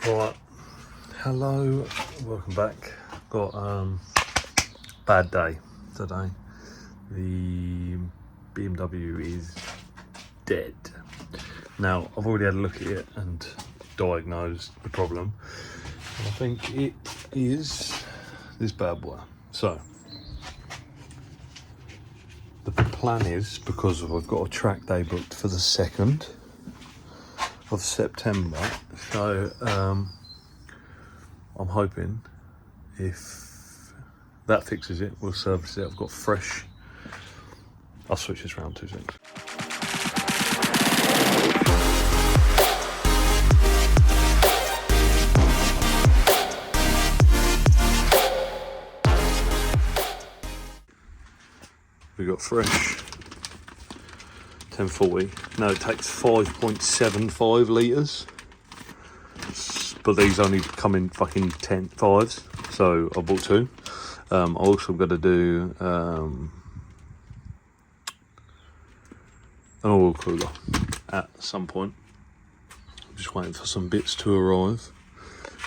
Right, hello, welcome back. Got bad day today. The BMW is dead. Now, I've already had a look at it and diagnosed the problem. I think it is this bad boy. So, the plan is, because we've got a track day booked for the 2nd of September, so I'm hoping if that fixes it, we'll service it. I've got fresh. I'll switch this round 2 seconds. We got fresh 1040. Now it takes 5.75 litres, but these only come in fucking 5s, so I bought 2. I also got to do an oil cooler at some point. I'm just waiting for some bits to arrive,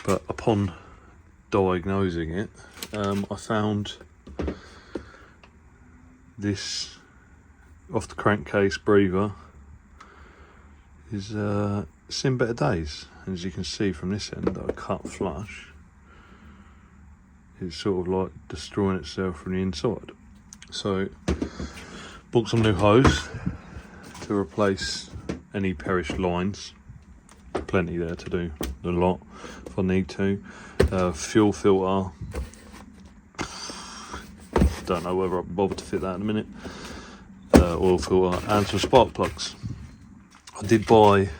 but upon diagnosing it, I found this off the crankcase breather is seen better days. And as you can see from this end that I cut flush, it's sort of like destroying itself from the inside. So bought some new hose to replace any perished lines. Plenty there to do the lot if I need to. Fuel filter, don't know whether I'll bother to fit that in a minute. Oil filter and some spark plugs. I did buy,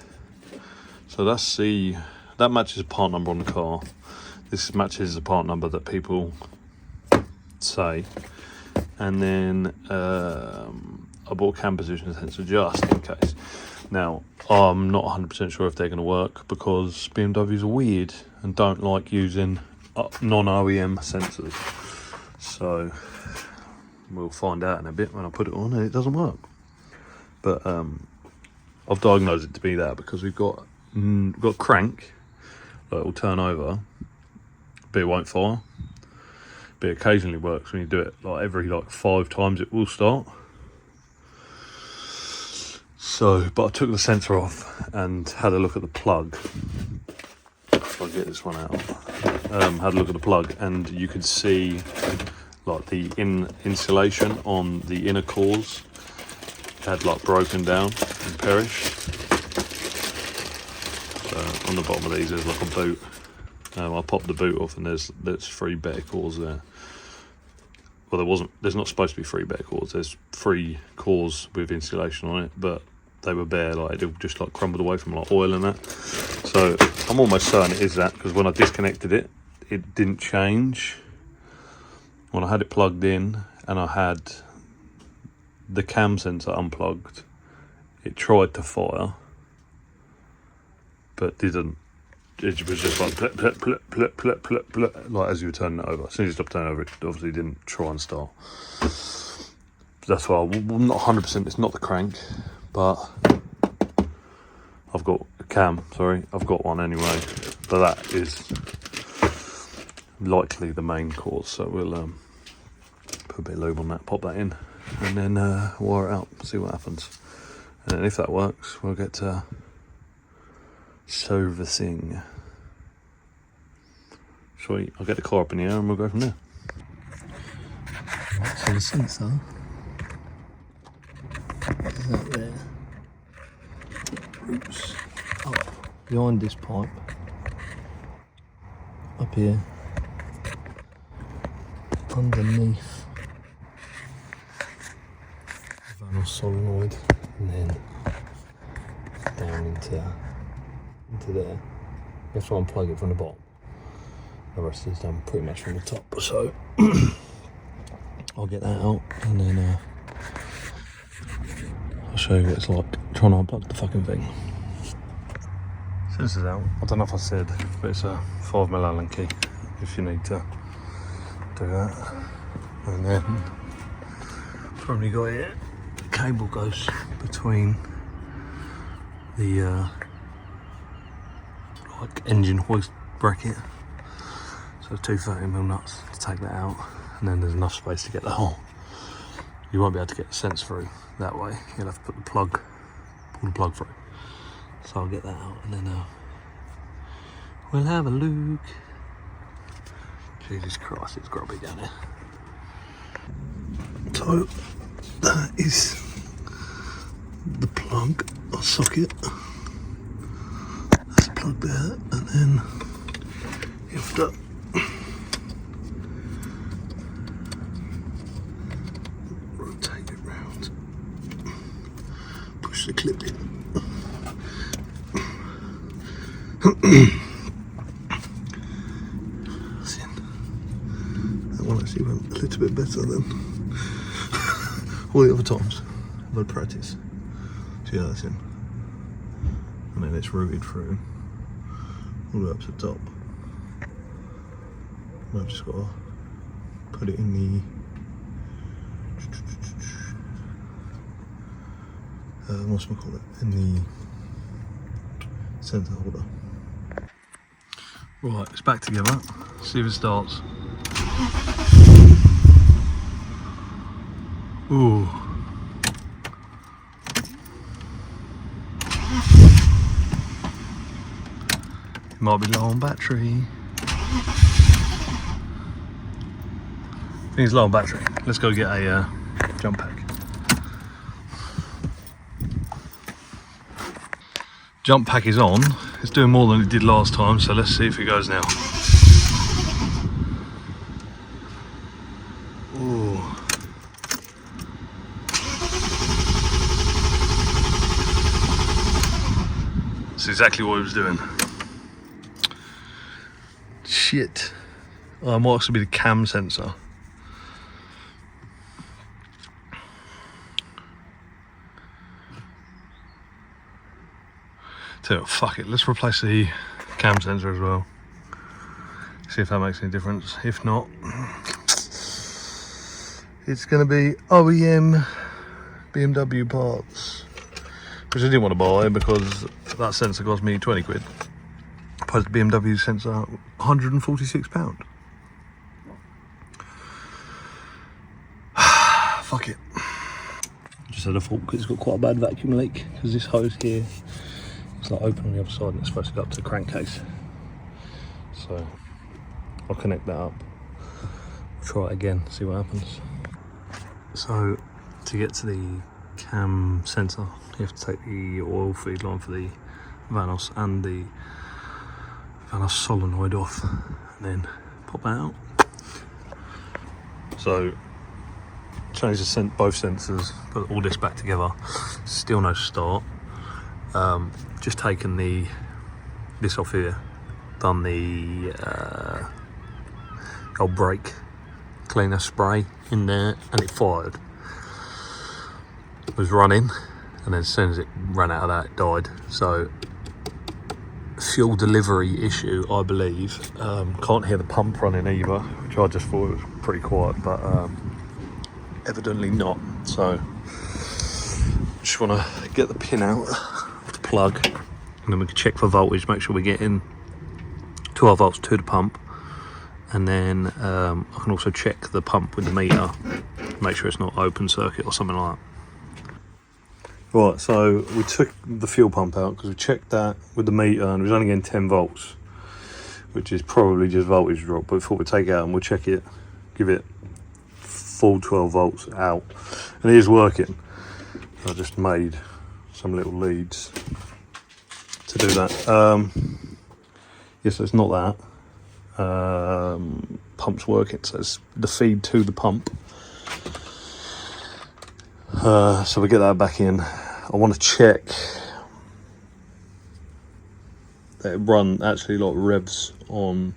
so that matches a part number on the car. This matches the part number that people say. And then I bought a cam position sensor just in case. Now, I'm not 100% sure if they're going to work because BMWs are weird and don't like using non-OEM sensors. So we'll find out in a bit when I put it on and it doesn't work. But I've diagnosed it to be that because we've got a crank that will turn over, but it won't fire. But it occasionally works when you do it every 5 times it will start. So, but I took the sensor off and had a look at the plug. If I get this one out, had a look at the plug, and you could see the insulation on the inner cores had broken down and perished. So on the bottom of these there's a boot. I popped the boot off and there's 3 bare cores there. Well, there's not supposed to be 3 bare cores. There's 3 cores with insulation on it, but they were bare. It just crumbled away from oil and that. So I'm almost certain it is that, because when I disconnected it, it didn't change. When I had it plugged in and I had the cam sensor unplugged, it tried to fire, but didn't. It was just plip, plip, plip, plip, plip, plip, plip, as you were turning it over. As soon as you stopped turning it over, it obviously didn't try and start. That's why I'm not 100%, it's not the crank, but I've got a cam, I've got one anyway, but that is likely the main cause, so we'll put a bit of lube on that, pop that in, and then wire it out, see what happens. And then if that works, we'll get to servicing. Sweet, I'll get the car up in the air and we'll go from there. So the sensor is out there. Oops. Up behind this pipe. Up here. Underneath the vinyl solenoid, and then down into there. You have to unplug it from the bottom. The rest is done pretty much from the top. So I'll get that out and then I'll show you what it's like trying to unplug the fucking thing. Sensor's out. I don't know if I said, but it's a 5mm Allen key if you need to do that. And then from you got it, the cable goes between the like engine hoist bracket. So 2 30mm nuts to take that out, and then there's enough space to get the hole. You won't be able to get the sense through that way. You'll have to put the plug, pull the plug through. So I'll get that out, and then we'll have a look. Jesus Christ, it's grubby down here. So that is the plug or socket. That's the plug there, and then you have to rotate it round, push the clip in. That one actually went a little bit better than all the other times I've had practice. So yeah, that's in. And then it's routed through all the way up to the top. And I've just got to put it in the what's I call it? In the centre holder. Right, it's back together. See if it starts. Ooh. It might be low on battery. I think it's low on battery. Let's go get a jump pack. Jump pack is on. It's doing more than it did last time, so let's see if it goes now. Ooh. That's exactly what it was doing. Shit. Oh, it might also be the cam sensor. So fuck it, let's replace the cam sensor as well. See if that makes any difference. If not, it's going to be OEM BMW parts, which I didn't want to buy because that sensor cost me 20 quid. Opposed to BMW sensor, £146. Fuck it. Just had a fault because it's got quite a bad vacuum leak because this hose here, it's like open on the other side and it's supposed to go up to the crankcase. So I'll connect that up, try it again, see what happens. So to get to the cam sensor, you have to take the oil feed line for the Vanos and the Vanos solenoid off and then pop that out. So change both sensors, put all this back together, still no start. Just taken this off here, done the old brake cleaner spray in there, and it fired. It was running, and then as soon as it ran out of that, it died. So fuel delivery issue, I believe. Can't hear the pump running either, which I just thought it was pretty quiet, but evidently not. So just want to get the pin out of the plug, and then we can check for voltage, make sure we're getting 12 volts to the pump, and then I can also check the pump with the meter, make sure it's not open circuit or something like that. Right, so we took the fuel pump out because we checked that with the meter and it was only getting 10 volts, which is probably just voltage drop, but we thought we'd take it out and we'll check it, give it full 12 volts out, and it is working. I just made some little leads to do that. Yes, so it's not that. Pump's working, so it's the feed to the pump. So we get that back in. I want to check that it actually like revs on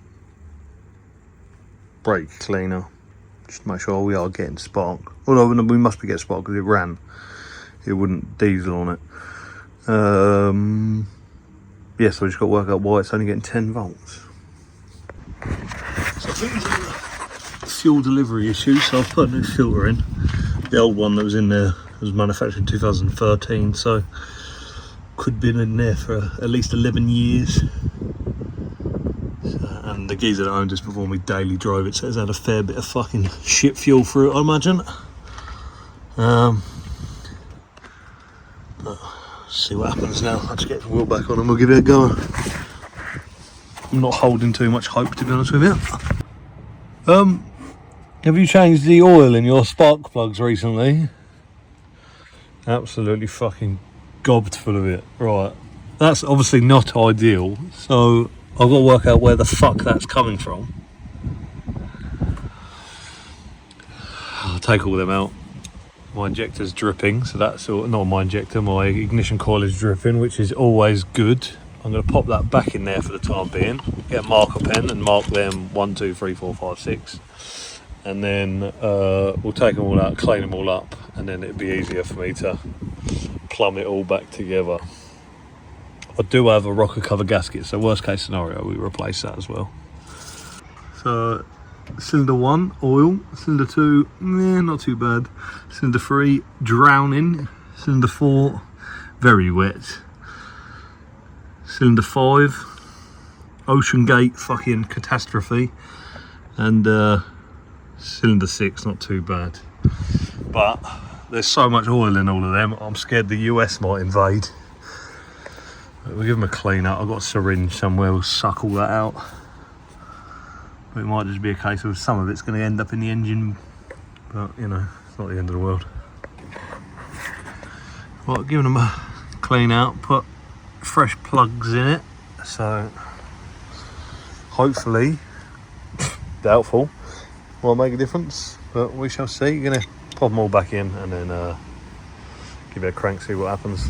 brake cleaner, just to make sure we are getting spark. Although we must be getting spark because it ran, it wouldn't diesel on it. Yeah, so we just got to work out why it's only getting 10 volts. So I think it's a fuel delivery issue, so I've put a new filter in. The old one that was in there was manufactured in 2013, so had been in there for at least 11 years. And the geezer that owned this before me daily drove it, so it's had a fair bit of fucking shit fuel through it, I imagine. But see what happens now. I'll just get the wheel back on and we'll give it a go. I'm not holding too much hope, to be honest with you. Have you changed the oil in your spark plugs recently? Absolutely fucking gobbed full of it. Right, that's obviously not ideal, so I've got to work out where the fuck that's coming from. I'll take all them out. My injector's dripping, so that's all, not my injector, my ignition coil is dripping, which is always good. I'm going to pop that back in there for the time being, get a marker pen and mark them 1, 2, 3, 4, 5, 6. And then we'll take them all out, clean them all up, and then it'll be easier for me to plumb it all back together. I do have a rocker cover gasket, so worst case scenario, we replace that as well. So cylinder 1, oil. Cylinder 2, not too bad. Cylinder 3, drowning. Cylinder 4, very wet. Cylinder 5, ocean gate fucking catastrophe. And cylinder 6, not too bad. But there's so much oil in all of them, I'm scared the US might invade. But we'll give them a clean out. I've got a syringe somewhere, we'll suck all that out. But it might just be a case of some of it's going to end up in the engine, but you know, it's not the end of the world. Right, giving them a clean out, put fresh plugs in it, so hopefully, doubtful, might make a difference, but we shall see. You're going to pop them all back in and then give it a crank, see what happens.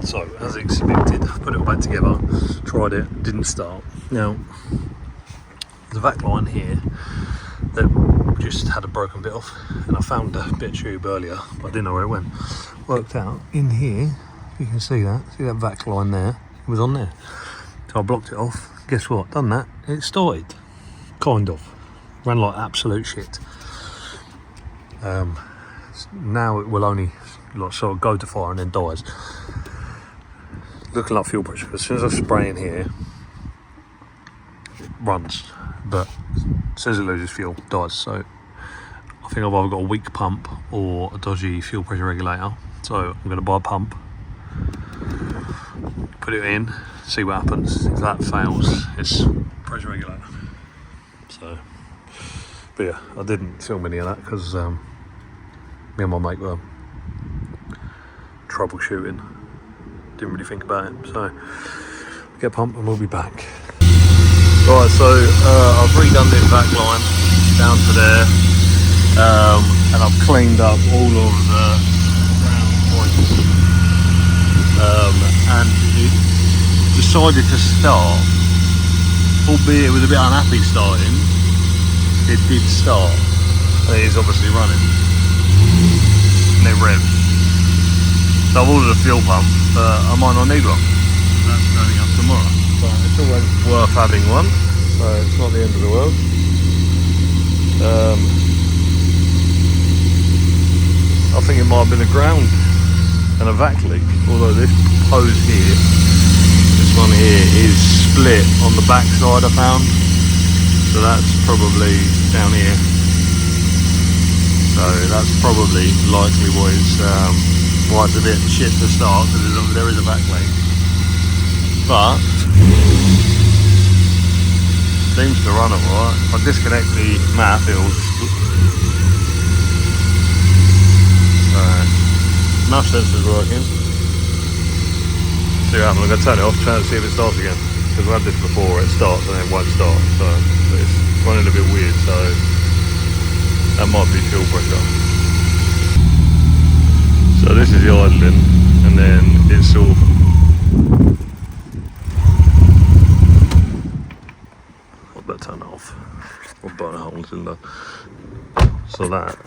So, as expected, put it all back together, tried it, didn't start. Now, there's a vac line here that just had a broken bit off, and I found a bit of tube earlier, but I didn't know where it went. Worked out, in here, you can see that vac line there, it was on there. So I blocked it off, guess what, done that, it started, kind of, ran like absolute shit. Now it will only like sort of go to fire and then dies. Looking like fuel pressure, as soon as I spray in here, it runs, but as soon as it loses fuel, it dies. So I think I've either got a weak pump or a dodgy fuel pressure regulator. So I'm going to buy a pump, put it in, see what happens. If that fails, it's pressure regulator. So, but yeah, I didn't film any of that because me and my mate were troubleshooting. Didn't really think about it, so get a pump and we'll be back. Right, so I've redone this vac line down to there, and I've cleaned up all of the ground points, and it decided to start, albeit it was a bit unhappy starting. It did start, and it is obviously running, and it revved. So I've ordered a fuel pump, but I might not need one. That's going up tomorrow. But it's always worth having one, so it's not the end of the world. I think it might have been a ground and a vac leak, although this hose here, this one here, is split on the back side I found. So that's probably down here. So that's probably likely what it's why it's a bit shit to start, because there is a back leak. But seems to run alright. If I disconnect the map, it'll enough sensors working. See what happens. I'm going to turn it off, try and see if it starts again. Because I've had this before, it starts and it won't start. So it's running a bit weird, so that might be fuel pressure. So this is the idling, and then it's all I better turn it off. We'll burn a hole in cylinder. So that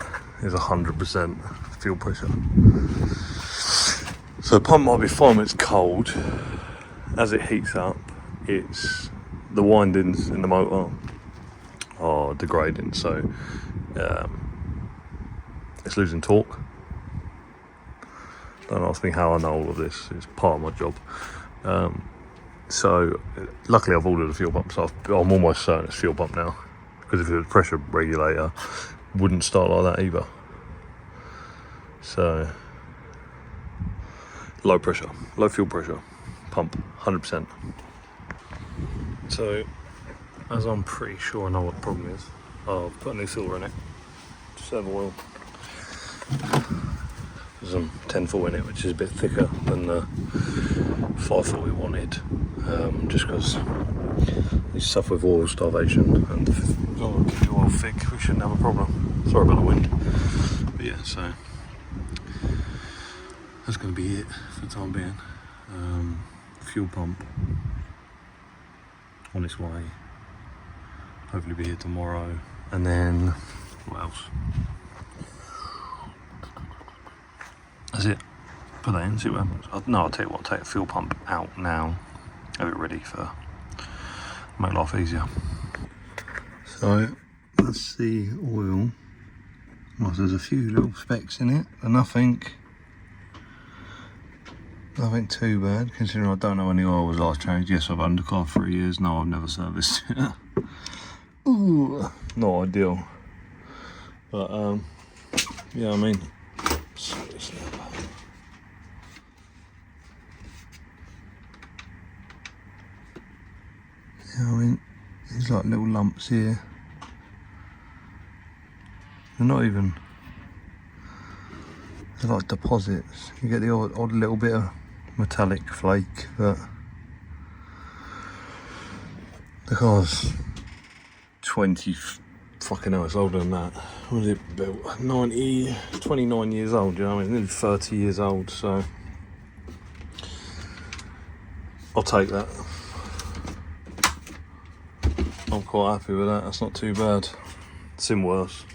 is 100% fuel pressure. So the pump might be fine when it's cold. As it heats up, it's the windings in the motor are degrading, so it's losing torque. don't ask me how I know all of this. It's part of my job. So luckily I've ordered a fuel pump, so I'm almost certain it's fuel pump now, because if it was a pressure regulator, it wouldn't start like that either. So low pressure, low fuel pressure pump, 100%. So as I'm pretty sure I know what the problem is, I've put a new filter in it, just have oil. There's some 1040 in it, which is a bit thicker than the 540 we wanted, just because you suffer with oil starvation, and if you keep your oil thick, we shouldn't have a problem. Sorry about the wind, but yeah, so that's going to be it for the time being. Fuel pump on its way, hopefully be here tomorrow, and then what else? That's it. Put that in, see what happens. I'll tell you what, I'll take the fuel pump out now, have it ready for, make life easier. So that's the oil. Well, there's a few little specks in it, but nothing too bad, considering I don't know when the oil was last changed. Yes, I've owned the car for 3 years. No, I've never serviced it. Ooh, not ideal. But yeah, I mean, there's like little lumps here. They're not even, they're like deposits. You get the odd little bit of metallic flake, but the car's 20 fucking hell, it's older than that. When was it built? 29 years old, you know what I mean? Nearly 30 years old, so I'll take that. I'm quite happy with that, that's not too bad. It's in worse.